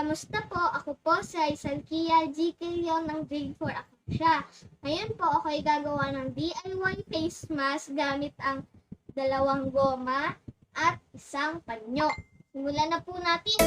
Kamusta po? Ako po si Salkia G. Quilion ng Grade 4 ako siya. Ngayon po ako ay gagawa ng DIY face mask gamit ang 2 goma at isang panyo. Simulan na po natin!